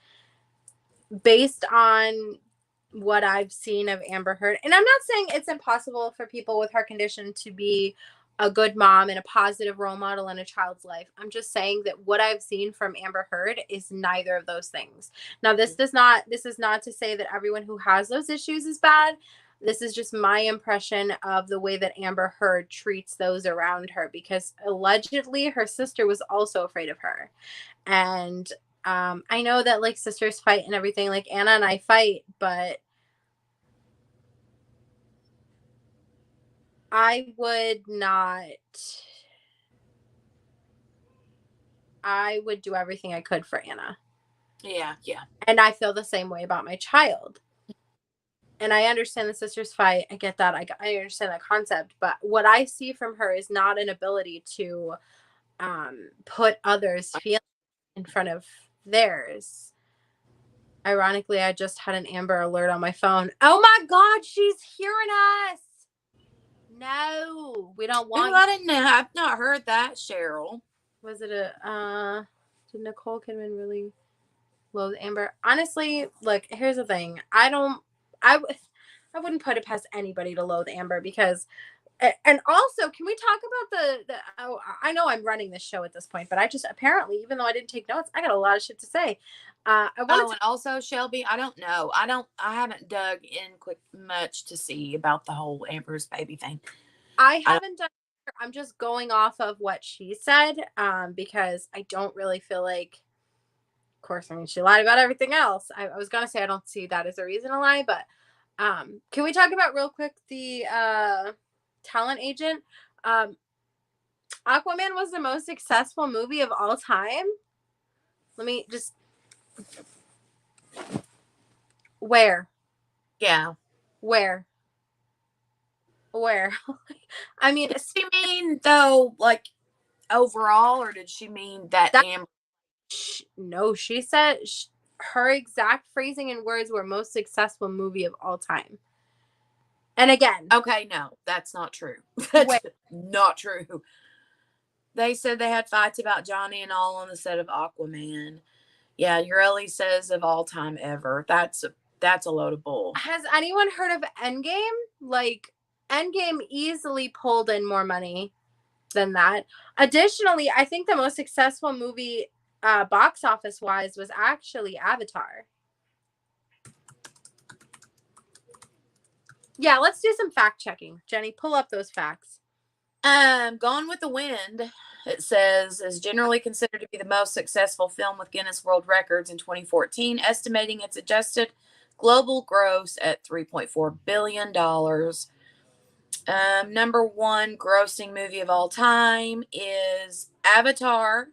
based on what I've seen of Amber Heard, and I'm not saying it's impossible for people with her condition to be a good mom and a positive role model in a child's life. I'm just saying that what I've seen from Amber Heard is neither of those things. Now, this is not to say that everyone who has those issues is bad. This is just my impression of the way that Amber Heard treats those around her, because allegedly her sister was also afraid of her. And I know that like sisters fight and everything, like Anna and I fight, but I would do everything I could for Anna. Yeah. And I feel the same way about my child. And I understand the sisters fight. I get that. I understand that concept. But what I see from her is not an ability to put others' feelings in front of theirs. Ironically, I just had an Amber alert on my phone. Oh my God, she's hearing us. No, we don't want... I didn't know. I've not heard that, Cheryl. Was it did Nicole Kidman really loathe Amber? Honestly, look, here's the thing. I wouldn't put it past anybody to loathe Amber, because, and also, can we talk about I know I'm running this show at this point, but I just, apparently, even though I didn't take notes, I got a lot of shit to say. And also, Shelby, I don't know. I haven't dug in much to see about the whole Amber's baby thing. I haven't done. I'm just going off of what she said, because I don't really feel like Of course, I mean, she lied about everything else. I was going to say I don't see that as a reason to lie, but can we talk about real quick the talent agent? Aquaman was the most successful movie of all time. Let me just... Where? Yeah. Where? I mean, did she mean though, like overall, or did she mean that Amber? No, she said her exact phrasing and words were most successful movie of all time. And again, okay, no, that's not true. That's not true. They said they had fights about Johnny and all on the set of Aquaman. Yeah, Ureli says of all time ever. That's a load of bull. Has anyone heard of Endgame? Like, Endgame easily pulled in more money than that. Additionally, I think the most successful movie box office wise was actually Avatar. Yeah, let's do some fact checking. Jenny, pull up those facts. Gone with the Wind, it says, is generally considered to be the most successful film with Guinness World Records in 2014, estimating its adjusted global gross at $3.4 billion. Number one grossing movie of all time is Avatar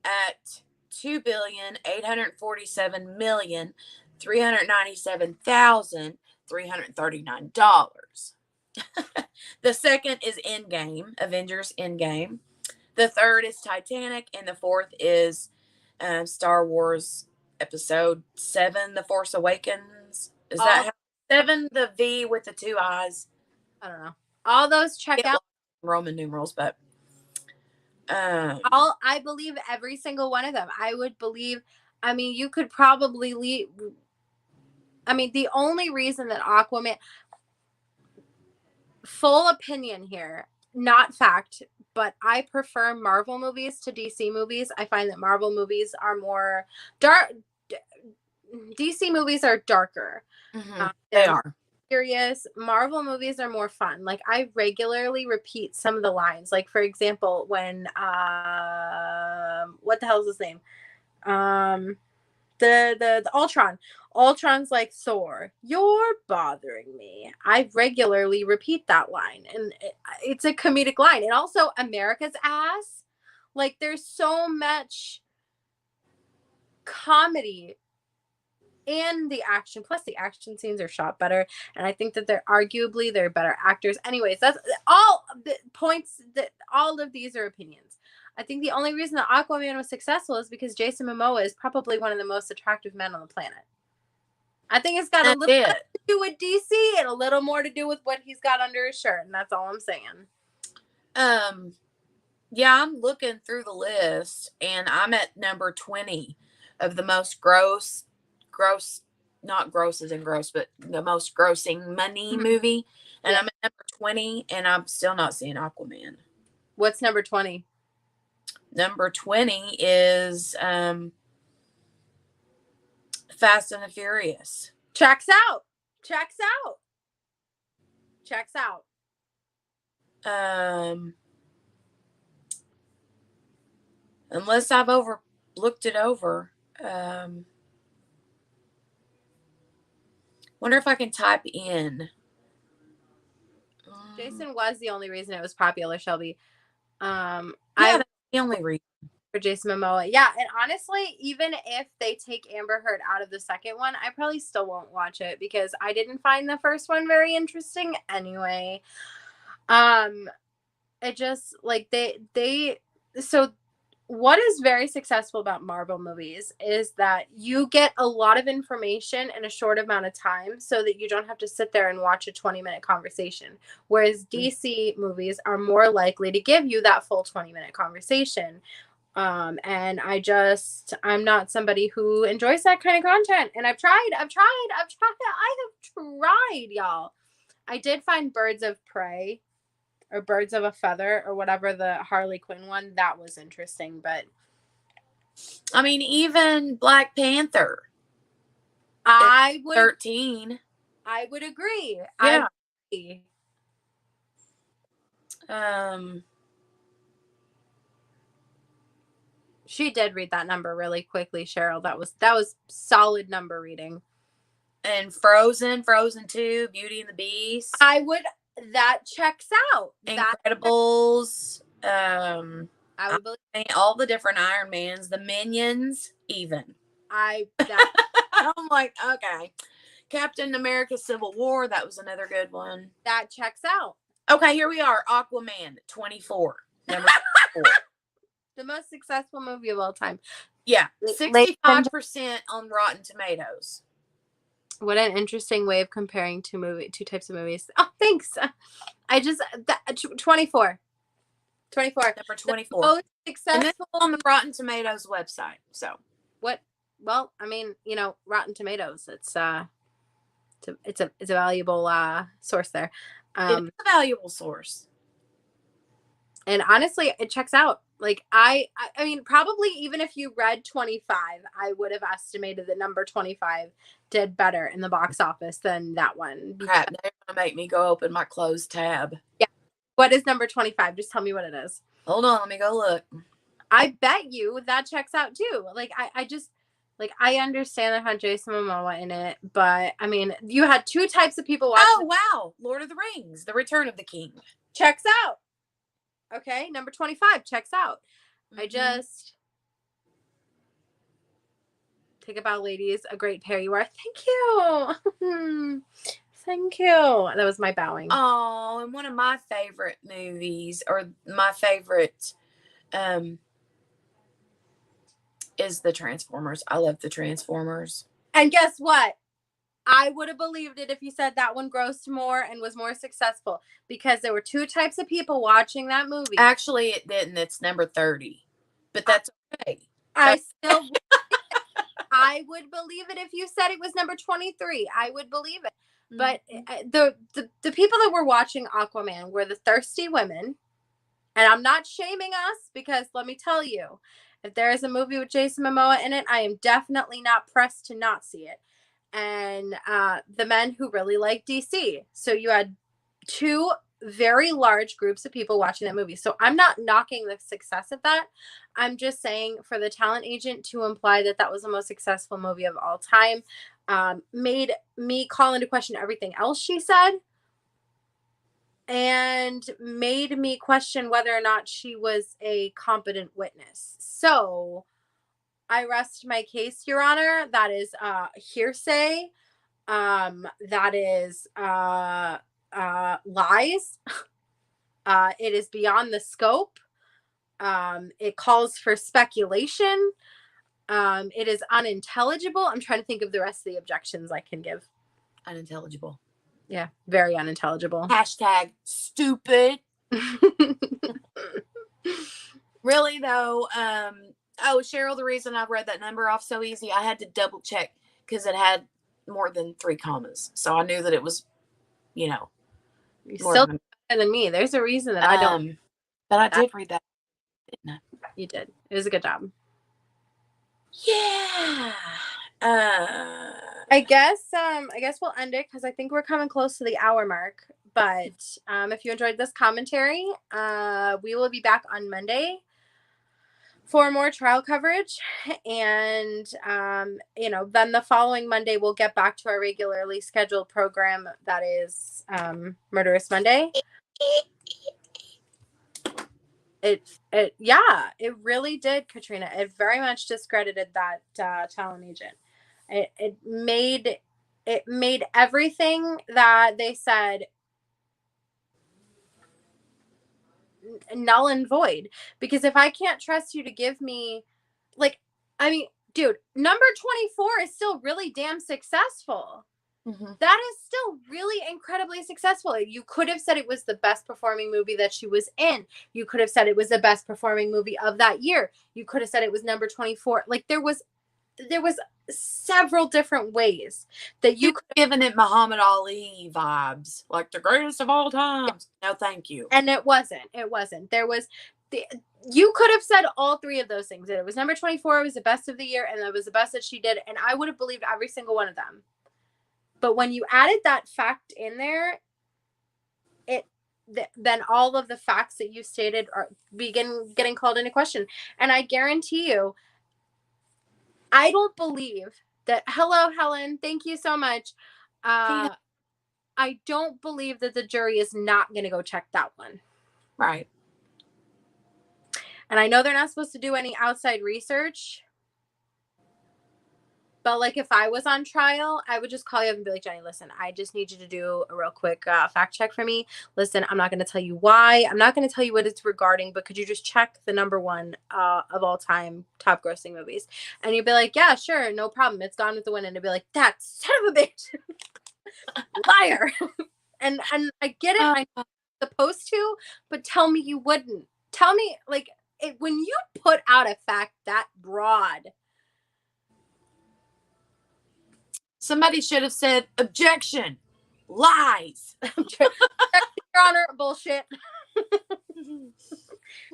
at $2,847,397,339. The second is Endgame, Avengers Endgame. The third is Titanic, and the fourth is Star Wars Episode 7, The Force Awakens. Is that how? 7, the V with the 2 eyes? I don't know. All those check out. Roman numerals, but I believe every single one of them. I would believe. I mean, you could probably leave. I mean, the only reason that Aquaman, full opinion here, not fact, but I prefer Marvel movies to DC movies. I find that Marvel movies are more dark. DC movies are darker. They are serious. Marvel movies are more fun. Like, I regularly repeat some of the lines. Like, for example, when what the hell is his name? The Ultron's like, Thor, you're bothering me. I regularly repeat that line, and it's a comedic line. And also, America's ass. Like, there's so much comedy and the action, plus the action scenes are shot better, and I think that they're better actors. Anyways, that's all the points. That all of these are opinions. I think the only reason that Aquaman was successful is because Jason Momoa is probably one of the most attractive men on the planet. I think it's got a little bit to do with DC and a little more to do with what he's got under his shirt, and that's all I'm saying. Yeah, I'm looking through the list, and I'm at number 20 of the most not gross as in gross, but the most grossing money movie. And yeah. I'm at number 20, and I'm still not seeing Aquaman. What's number 20? Number 20 is Fast and the Furious. Checks out. Unless I've looked it over. Wonder if I can type in. Jason was the only reason it was popular, Shelby. Yeah, that's the only reason. For Jason Momoa. Yeah, and honestly, even if they take Amber Heard out of the second one, I probably still won't watch it because I didn't find the first one very interesting anyway. It just, like, so what is very successful about Marvel movies is that you get a lot of information in a short amount of time so that you don't have to sit there and watch a 20-minute conversation. Whereas DC movies are more likely to give you that full 20-minute conversation. And I'm not somebody who enjoys that kind of content. And I've tried, y'all. I did find Birds of Prey or Birds of a Feather or whatever, the Harley Quinn one. That was interesting, but I mean, even Black Panther. 13. I would agree. Yeah. She did read that number really quickly, Cheryl. That was solid number reading. And Frozen 2, Beauty and the Beast. That checks out. Incredibles. I would believe all the different Iron Mans, the Minions, even. I'm like, okay. Captain America Civil War, that was another good one. That checks out. Okay, here we are. Aquaman 24. Number 4. The most successful movie of all time. Yeah, 65% on Rotten Tomatoes. What an interesting way of comparing two types of movies. Oh, thanks. I just 24. 24. Number 24. The most successful on the Rotten Tomatoes website. So what? Well, I mean, Rotten Tomatoes. It's a valuable source there. It's a valuable source. And honestly, it checks out. Like I mean, probably even if you read 25, I would have estimated that number 25 did better in the box office than that one. Crap, they're gonna make me go open my closed tab. Yeah. What is number 25? Just tell me what it is. Hold on, let me go look. I bet you that checks out too. Like I just I understand that had Jason Momoa in it, but I mean, you had two types of people watching. Oh wow, Lord of the Rings, The Return of the King. Checks out. Okay, number 25 checks out. Mm-hmm. I just think about ladies, a great pair you are. Thank you. Thank you. That was my bowing. Oh, and one of my favorite movies, or my favorite, is the Transformers. I love the Transformers. And guess what? I would have believed it if you said that one grossed more and was more successful, because there were two types of people watching that movie. Actually, it didn't. It's number 30, but that's okay. I would believe it if you said it was number 23. I would believe it. But the people that were watching Aquaman were the thirsty women. And I'm not shaming us, because let me tell you, if there is a movie with Jason Momoa in it, I am definitely not pressed to not see it. And the men who really like DC. So you had two very large groups of people watching that movie. So I'm not knocking the success of that. I'm just saying, for the talent agent to imply that that was the most successful movie of all time made me call into question everything else she said, and made me question whether or not she was a competent witness. So I rest my case, Your Honor. That is hearsay. That is lies. It is beyond the scope. It calls for speculation. It is unintelligible. I'm trying to think of the rest of the objections I can give. Unintelligible. Yeah, very unintelligible. Hashtag stupid. Really though, Cheryl, the reason I read that number off so easy, I had to double check because it had more than 3 commas. So I knew that it was, You're still better than me. There's a reason that I don't. But I did read that, didn't I? You did. It was a good job. Yeah. I guess we'll end it, because I think we're coming close to the hour mark. But if you enjoyed this commentary, we will be back on Monday for more trial coverage. And, then the following Monday, we'll get back to our regularly scheduled program. That is Murderous Monday. It really did, Katrina. It very much discredited that talent agent. It made everything that they said null and void. Because if I can't trust you to give me, dude, number 24 is still really damn successful. Mm-hmm. That is still really incredibly successful. You could have said it was the best performing movie that she was in. You could have said it was the best performing movie of that year. You could have said it was number 24. Like, there was several different ways that you could have given it Muhammad Ali vibes, like the greatest of all times. No, thank you. And it wasn't. There was you could have said all 3 of those things. That it was number 24, it was the best of the year, and it was the best that she did, and I would have believed every single one of them. But when you added that fact in there, then all of the facts that you stated are begin getting called into question. And I guarantee you, I don't believe that. Hello, Helen. Thank you so much. I don't believe that the jury is not going to go check that one. Right. And I know they're not supposed to do any outside research. But like if I was on trial, I would just call you up and be like, Jenny, listen, I just need you to do a real quick fact check for me. Listen, I'm not going to tell you why. I'm not going to tell you what it's regarding, but could you just check the #1 of all time top grossing movies? And you'd be like, yeah, sure, no problem. It's Gone with the Wind. And it'd be like, that son of a bitch. Liar. and I get it. I'm supposed to, but tell me you wouldn't. Tell me, like, when you put out a fact that broad, somebody should have said, objection, lies. Your Honor, bullshit.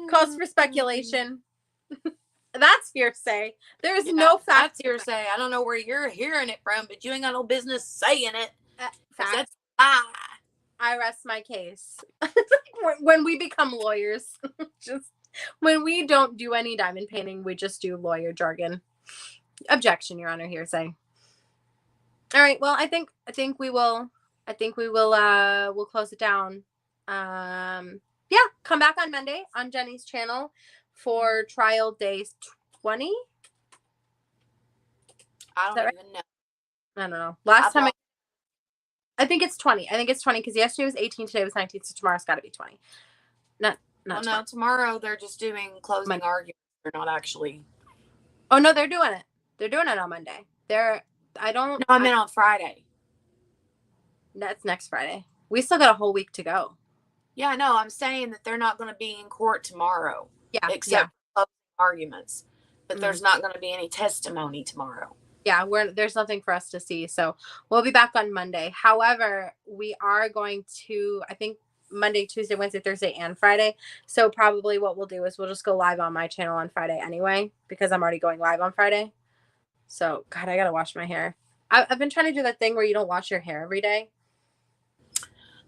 Calls for speculation. That's hearsay. There's no fact. That's hearsay. I don't know where you're hearing it from, but you ain't got no business saying it. That's I rest my case. When we become lawyers, just when we don't do any diamond painting, we just do lawyer jargon. Objection, Your Honor, hearsay. All right. Well, I think we'll close it down. Yeah, come back on Monday on Jenny's channel for trial day 20. I don't even know. I don't know. Last time I think it's 20. I think it's 20 because yesterday was 18, today was 19, so tomorrow's got to be 20. Not no, tomorrow they're just doing closing arguments. They're not actually. Oh no, they're doing it. They're doing it on Monday. No, I meant on Friday. That's next Friday. We still got a whole week to go. Yeah, no, I'm saying that they're not going to be in court tomorrow. Yeah. Except for arguments. But there's not going to be any testimony tomorrow. Yeah, there's nothing for us to see. So we'll be back on Monday. However, we are going to, I think, Monday, Tuesday, Wednesday, Thursday, and Friday. So probably what we'll do is we'll just go live on my channel on Friday anyway, because I'm already going live on Friday. So, God, I got to wash my hair. I've been trying to do that thing where you don't wash your hair every day.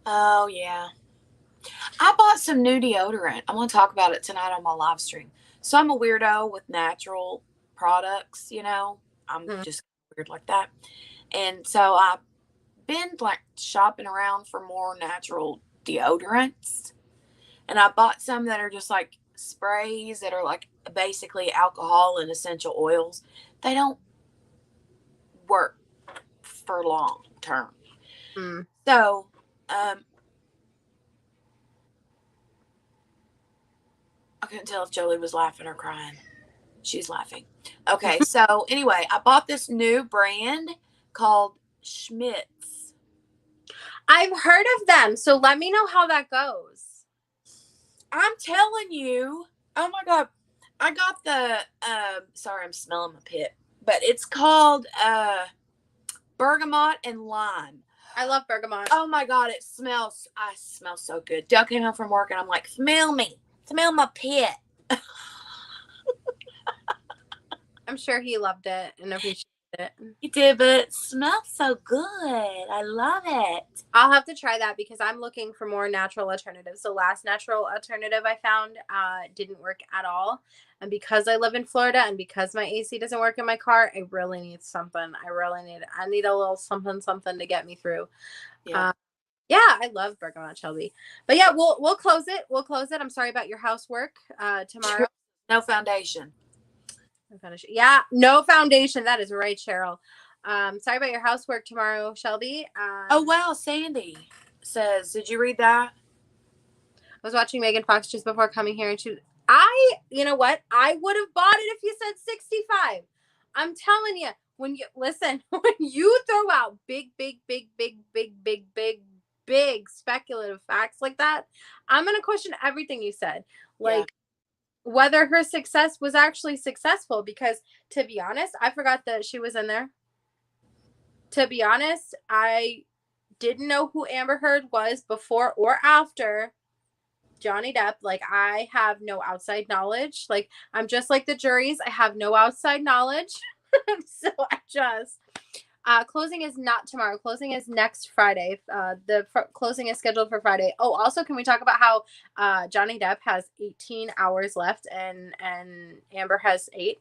Oh, yeah. I bought some new deodorant. I'm going to talk about it tonight on my live stream. So I'm a weirdo with natural products, you know. I'm just weird like that. And so I've been like shopping around for more natural deodorants. And I bought some that are just like sprays that are like basically alcohol and essential oils. They don't work for long term. So, I couldn't tell if Jolie was laughing or crying. She's laughing. Okay, so anyway, I bought this new brand called Schmidt's. I've heard of them, so let me know how that goes. I'm telling you. Oh my God. I got the, sorry, I'm smelling my pit, but it's called bergamot and lime. I love bergamot. Oh my God, I smell so good. Doug came home from work and I'm like, smell me. Smell my pit. I'm sure he loved it and appreciated it. He did, but it smells so good. I love it. I'll have to try that because I'm looking for more natural alternatives. The last natural alternative I found didn't work at all. And because I live in Florida and because my AC doesn't work in my car, I really need something. I need a little something to get me through. Yeah. Yeah, I love bergamot, Shelby. But yeah, we'll close it. We'll close it. I'm sorry about your housework tomorrow. No foundation. Yeah, no foundation. That is right, Cheryl. Sorry about your housework tomorrow, Shelby. Oh, wow. Sandy says, did you read that? I was watching Megan Fox just before coming here, and you know what? I would have bought it if you said 65. I'm telling you, when you throw out big speculative facts like that, I'm going to question everything you said. Whether her success was actually successful, because to be honest, I forgot that she was in there. To be honest, I didn't know who Amber Heard was before or after Johnny Depp. Like, I have no outside knowledge. Like, I'm just like the juries. I have no outside knowledge. So Closing is not tomorrow. Closing is next Friday. The closing is scheduled for Friday. Oh, also, can we talk about how Johnny Depp has 18 hours left and Amber has 8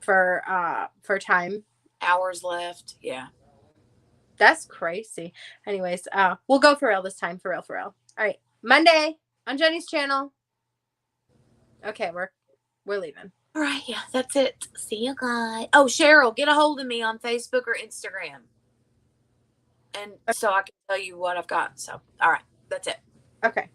for time? Hours left. Yeah. That's crazy. Anyways, we'll go for real this time. For real. All right. Monday on Jenny's channel. Okay, we're leaving. All right. Yeah, that's it. See you guys. Oh, Cheryl, get a hold of me on Facebook or Instagram. And so I can tell you what I've got. So, all right. That's it. Okay.